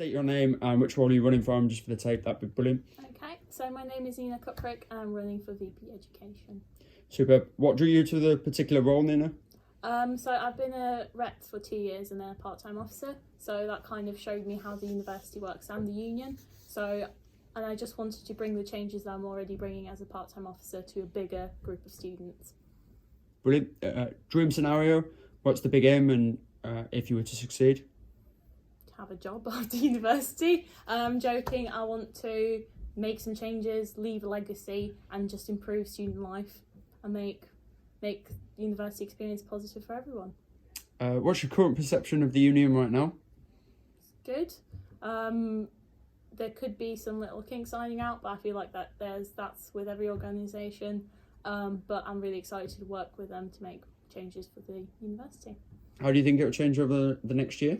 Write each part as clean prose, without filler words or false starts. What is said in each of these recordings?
state your name and which role you're running from, just for the tape, that'd be brilliant. Okay, so my name is Nina Ćuprić and I'm running for VP Education. Superb. What drew you to the particular role, Nina? So I've been a rep for 2 years and then a part-time officer, so that kind of showed me how the university works and the union. And I just wanted to bring the changes that I'm already bringing as a part-time officer to a bigger group of students. Brilliant. Dream scenario, what's the big aim, and if you were to succeed? To have a job after university. I'm joking, I want to make some changes, leave a legacy and just improve student life and make the university experience positive for everyone. What's your current perception of the union right now? Good. There could be some little kinks ironing out, but I feel like that's with every organisation. But I'm really excited to work with them to make changes for the university. How do you think it will change over the next year?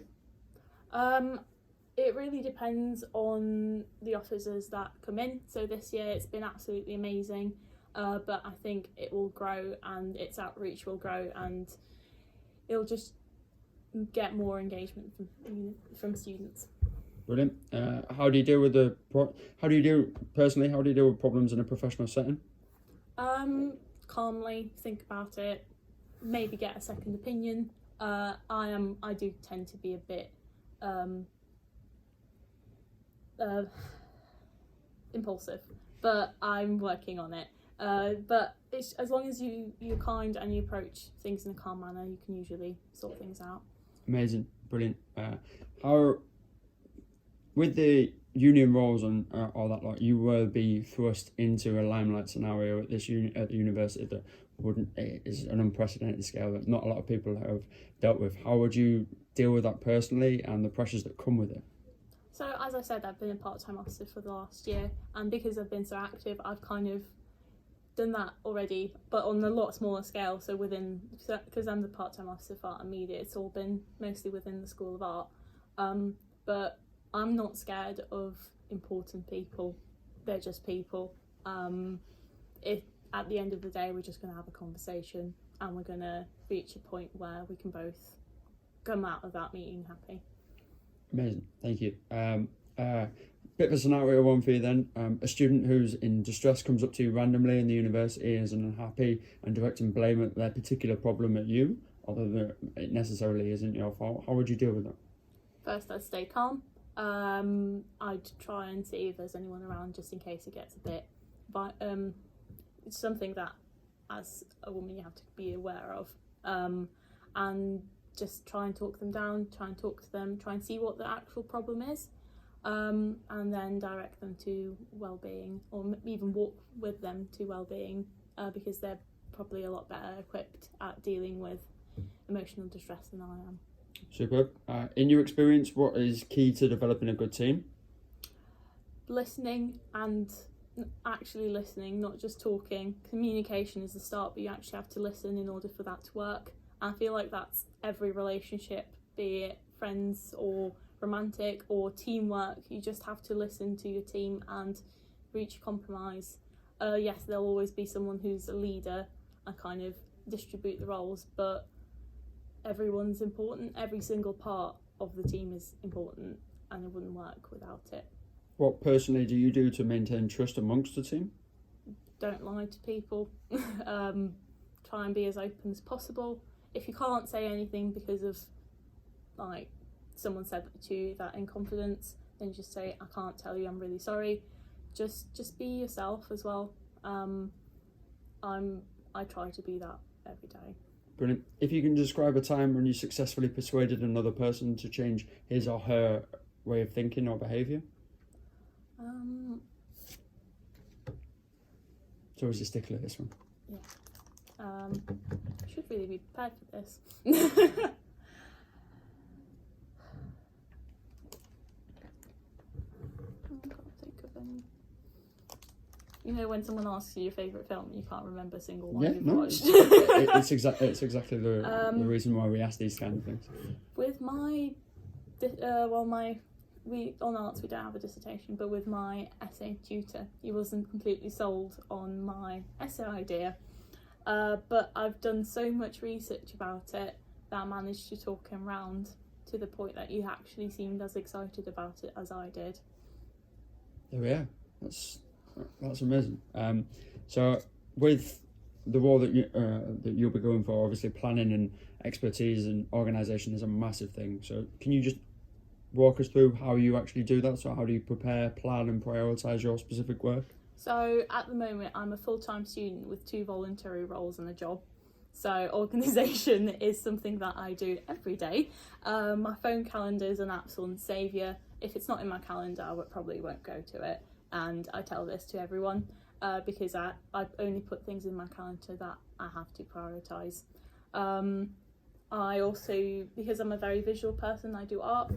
It really depends on the officers that come in. So this year it's been absolutely amazing, but I think it will grow and its outreach will grow and it'll just get more engagement from students. Brilliant. How do you deal with problems in a professional setting? Calmly think about it, maybe get a second opinion. I do tend to be a bit impulsive, but I'm working on it. But it's, as long as you're kind and you approach things in a calm manner, you can usually sort things out. Amazing, brilliant. How, with the union roles and all that, like, you will be thrust into a limelight scenario at the university that is an unprecedented scale that not a lot of people have dealt with. How would you deal with that personally and the pressures that come with it? So as I said, I've been a part-time officer for the last year, and because I've been so active, I've kind of done that already, but on a lot smaller scale. So because I'm the part-time officer for art and media, it's all been mostly within the School of Art. But I'm not scared of important people. They're just people. At the end of the day, we're just going to have a conversation and we're going to reach a point where we can both come out of that meeting happy. Amazing, thank you. Bit of a scenario one for you then. A student who's in distress comes up to you randomly in the university, is unhappy and directing blame at their particular problem at you, although it necessarily isn't your fault. How would you deal with that? First, I'd stay calm. I'd try and see if there's anyone around just in case it gets a bit, but it's something that as a woman you have to be aware of, and just try and talk them down, try and talk to them, try and see what the actual problem is, and then direct them to well-being, or even walk with them to well-being, because they're probably a lot better equipped at dealing with emotional distress than I am. Superb. In your experience, what is key to developing a good team? Listening, and actually listening, not just talking. Communication is the start, but you actually have to listen in order for that to work. I feel like that's every relationship, be it friends or romantic or teamwork. You just have to listen to your team and reach a compromise. Yes, there'll always be someone who's a leader and kind of distribute the roles, but everyone's important. Every single part of the team is important and it wouldn't work without it. What personally do you do to maintain trust amongst the team? Don't lie to people. Try and be as open as possible. If you can't say anything because of, like, someone said to you that in confidence, then just say, I can't tell you, I'm really sorry. Just be yourself as well. I try to be that every day. Brilliant. If you can describe a time when you successfully persuaded another person to change his or her way of thinking or behaviour? It's always a stickler, this one. Yeah. I should really be prepared for this. I can't think of any. You know, when someone asks you your favourite film, you can't remember a single one you've watched. It's exactly the reason why we ask these kind of things. With my, on arts we don't have a dissertation, but with my essay tutor, he wasn't completely sold on my essay idea. But I've done so much research about it that I managed to talk him round, to the point that you actually seemed as excited about it as I did. There we are. That's amazing. So with the role that you'll be going for, obviously planning and expertise and organisation is a massive thing. So can you just walk us through how you actually do that? So how do you prepare, plan and prioritise your specific work? So at the moment I'm a full-time student with 2 voluntary roles and a job. So organisation is something that I do every day. My phone calendar is an absolute saviour. If it's not in my calendar, I probably won't go to it. And I tell this to everyone because I only put things in my calendar that I have to prioritise. I also, because I'm a very visual person, I do art.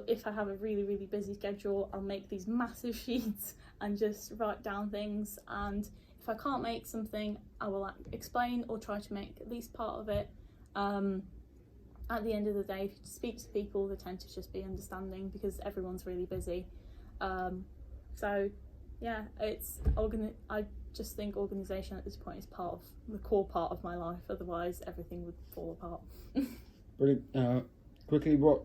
If I have a really, really busy schedule, I'll make these massive sheets and just write down things. And if I can't make something, I will explain or try to make at least part of it. At the end of the day, if you speak to people, they tend to just be understanding because everyone's really busy. So yeah, I just think organisation at this point is part of the core part of my life. Otherwise, everything would fall apart. Brilliant. Quickly, what,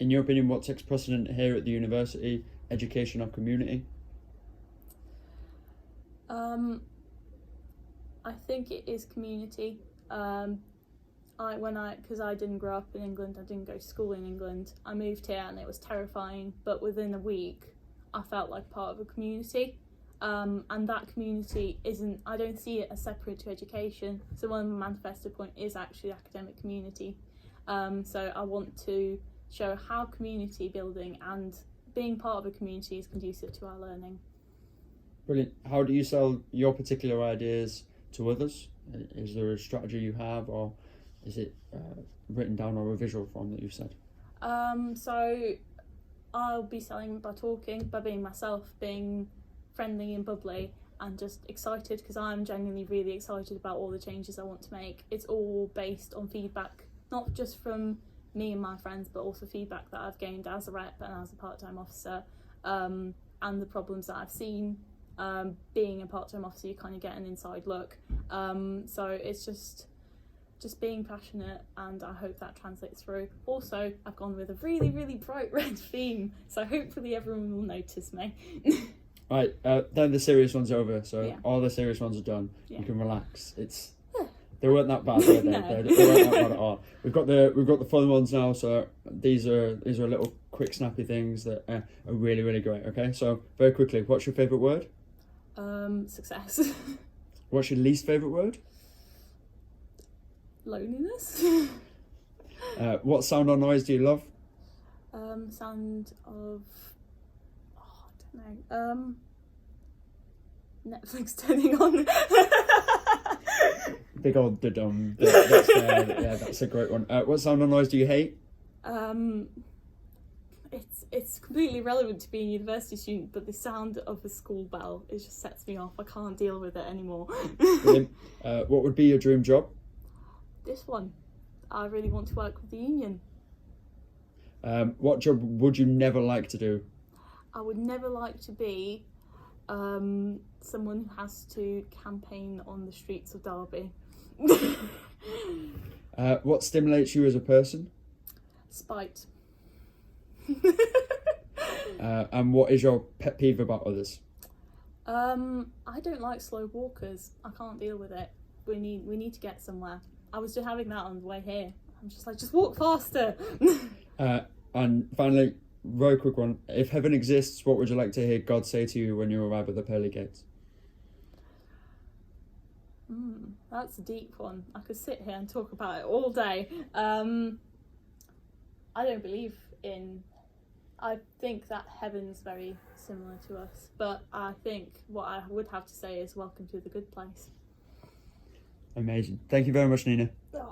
in your opinion, what takes precedent here at the university? Education or community? I think it is community. Because I didn't grow up in England, I didn't go to school in England. I moved here and it was terrifying, but within a week, I felt like part of a community. And that community I don't see it as separate to education. So one of my manifesto point is actually academic community. So I want to show how community building and being part of a community is conducive to our learning. Brilliant. How do you sell your particular ideas to others? Is there a strategy you have, or is it written down or a visual form that you've said? So I'll be selling by talking, by being myself, being friendly and bubbly and just excited, because I'm genuinely really excited about all the changes I want to make. It's all based on feedback, not just from me and my friends, but also feedback that I've gained as a rep and as a part-time officer, and the problems that I've seen. Being a part-time officer, you kind of get an inside look. So it's just being passionate, and I hope that translates through. Also, I've gone with a really, really bright red theme, so hopefully everyone will notice me. Right, then the serious one's over, so yeah. All the serious ones are done. Yeah. You can relax. They weren't that bad, were they? No. They weren't that bad at all. We've got the fun ones now, so these are little quick snappy things that are really, really great. Okay, so very quickly, what's your favourite word? Success. What's your least favourite word? Loneliness. What sound or noise do you love? Sound of, I don't know. Netflix turning on. Big old da-dum. That's a great one. What sound or noise do you hate? It's completely irrelevant to being a university student, but the sound of the school bell, it just sets me off. I can't deal with it anymore. Brilliant. What would be your dream job? This one. I really want to work with the union. What job would you never like to do? I would never like to be someone who has to campaign on the streets of Derby. What stimulates you as a person? Spite. And what is your pet peeve about others? I don't like slow walkers. I can't deal with it. We need to get somewhere. I was just having that on the way here. I'm just like, just walk faster. And finally, very quick one. If heaven exists, what would you like to hear God say to you when you arrive at the pearly gates? That's a deep one. I could sit here and talk about it all day. I don't believe in... I think that heaven's very similar to us, but I think what I would have to say is welcome to the good place. Amazing. Thank you very much, Nina. Oh.